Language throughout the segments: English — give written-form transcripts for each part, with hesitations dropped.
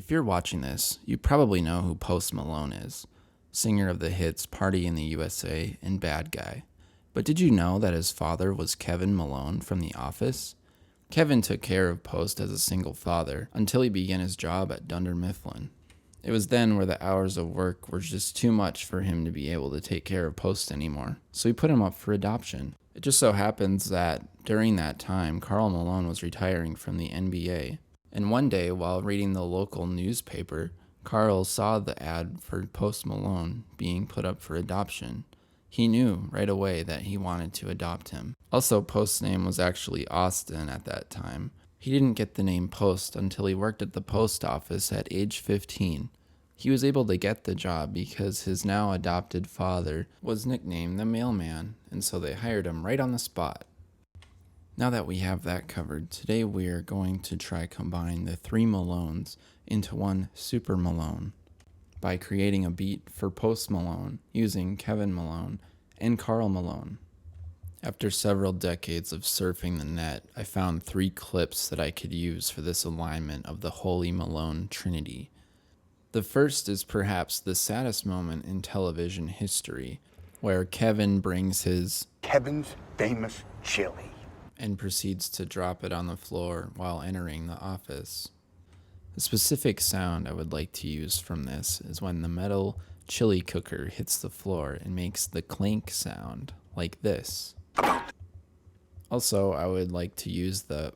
If you're watching this, you probably know who Post Malone is, singer of the hits Party in the USA and Bad Guy. But did you know that his father was Kevin Malone from The Office? Kevin took care of Post as a single father until he began his job at Dunder Mifflin. It was then where the hours of work were just too much for him to be able to take care of Post anymore, so he put him up for adoption. It just so happens that during that time, Karl Malone was retiring from the NBA. And one day, while reading the local newspaper, Karl saw the ad for Post Malone being put up for adoption. He knew right away that he wanted to adopt him. Also, Post's name was actually Austin at that time. He didn't get the name Post until he worked at the post office at age 15. He was able to get the job because his now adopted father was nicknamed the Mailman, and so they hired him right on the spot. Now that we have that covered, today we are going to try combine the three Malones into one Super Malone by creating a beat for Post Malone using Kevin Malone and Karl Malone. After several decades of surfing the net, I found 3 clips that I could use for this alignment of the Holy Malone Trinity. The first is perhaps the saddest moment in television history, where Kevin brings his Kevin's famous chili and proceeds to drop it on the floor while entering the office. The specific sound I would like to use from this is when the metal chili cooker hits the floor and makes the clink sound like this. Also, I would like to use the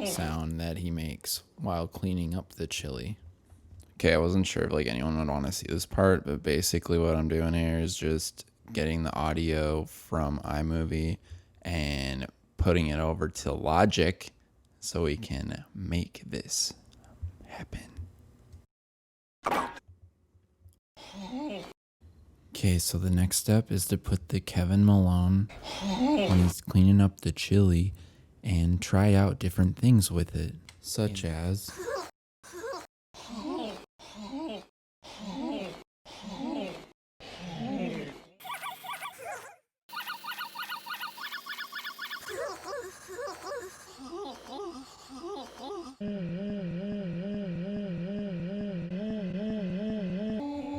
sound that he makes while cleaning up the chili. Okay, I wasn't sure if anyone would want to see this part, but basically what I'm doing here is just getting the audio from iMovie and putting it over to Logic so we can make this happen. Okay, so the next step is to put the Kevin Malone when he's cleaning up the chili and try out different things with it, such as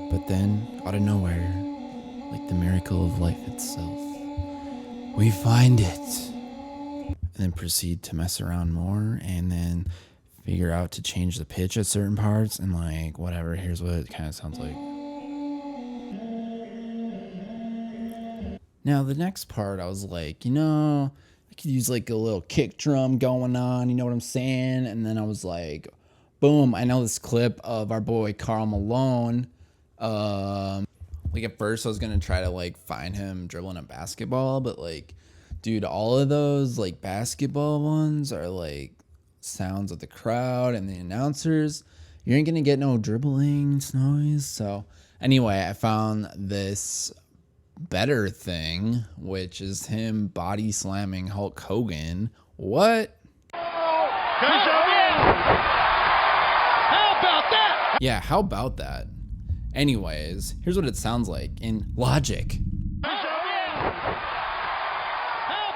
but then, out of nowhere, like the miracle of life itself, we find it. And then proceed to mess around more and then figure out to change the pitch at certain parts and whatever. Here's what it kind of sounds like. Now, the next part, I was like, I could use a little kick drum going on, you know what I'm saying? And then I was like, boom, I know this clip of our boy Karl Malone. At first I was gonna try to find him dribbling a basketball, but dude, all of those basketball ones are sounds of the crowd and the announcers. You ain't gonna get no dribbling noise. So anyway, I found this better thing, which is him body slamming Hulk Hogan. What? How about that? Yeah, how about that? Anyways, here's what it sounds like in Logic. How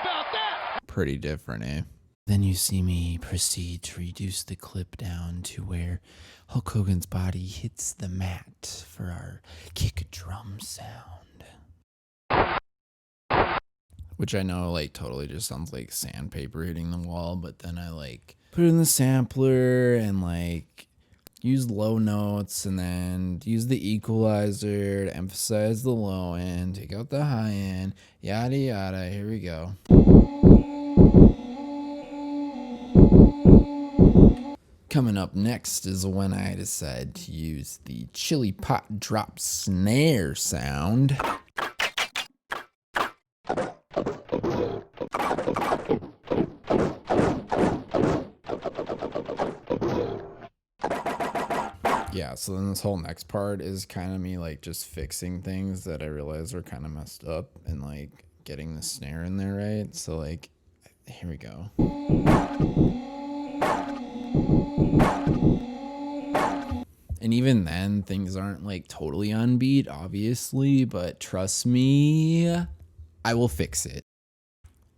about that? Pretty different, eh? Then you see me proceed to reduce the clip down to where Hulk Hogan's body hits the mat for our kick drum sound. Which I know totally just sounds like sandpaper hitting the wall, but then I put it in the sampler and use low notes and then use the equalizer to emphasize the low end, take out the high end, yada yada. Here we go. Coming up next is when I decide to use the chili pot drop snare sound. Yeah, so then this whole next part is kind of me just fixing things that I realized were kind of messed up and getting the snare in there right. So here we go. And even then things aren't totally on beat, obviously, but trust me, I will fix it.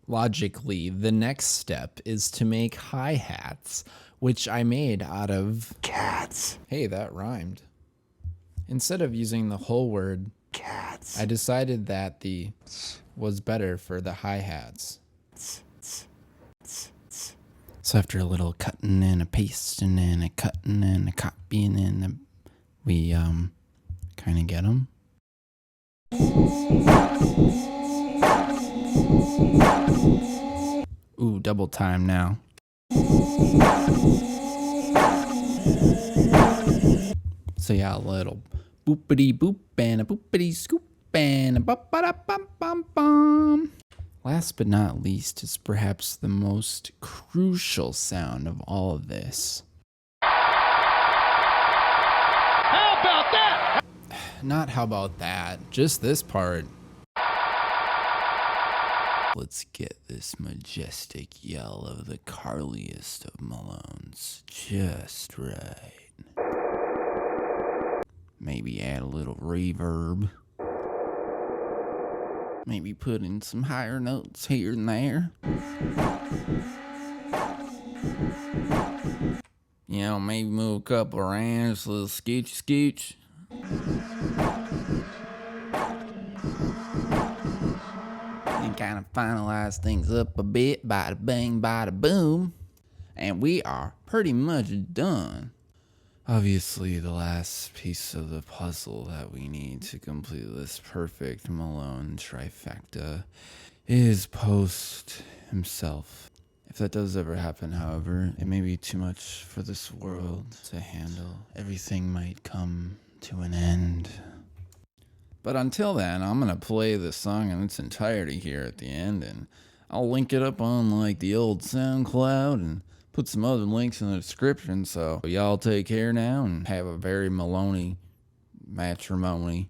Logically, the next step is to make hi-hats, which I made out of... Cats. Hey, that rhymed. Instead of using the whole word, Cats. I decided that the was better for the hi-hats. So after a little cutting and a pasting and a cutting and a copying and we kind of get them. Ooh, double time now. So yeah, a little boopity boop and a boopity scoop and a bum. Last but not least is perhaps the most crucial sound of all of this. How about that? Not how about that, just this part. Let's get this majestic yell of the Carliest of Malones just right. Maybe add a little reverb. Maybe put in some higher notes here and there. You know, maybe move a couple around, just a little scooch. And kind of finalize things up a bit, bada bang, bada boom. And we are pretty much done. Obviously, the last piece of the puzzle that we need to complete this perfect Malone trifecta is Post himself. If that does ever happen, however, it may be too much for this world to handle. Everything might come to an end. But until then, I'm going to play the song in its entirety here at the end, and I'll link it up on like the old SoundCloud and put some other links in the description. So y'all take care now and have a very Maloney matrimony.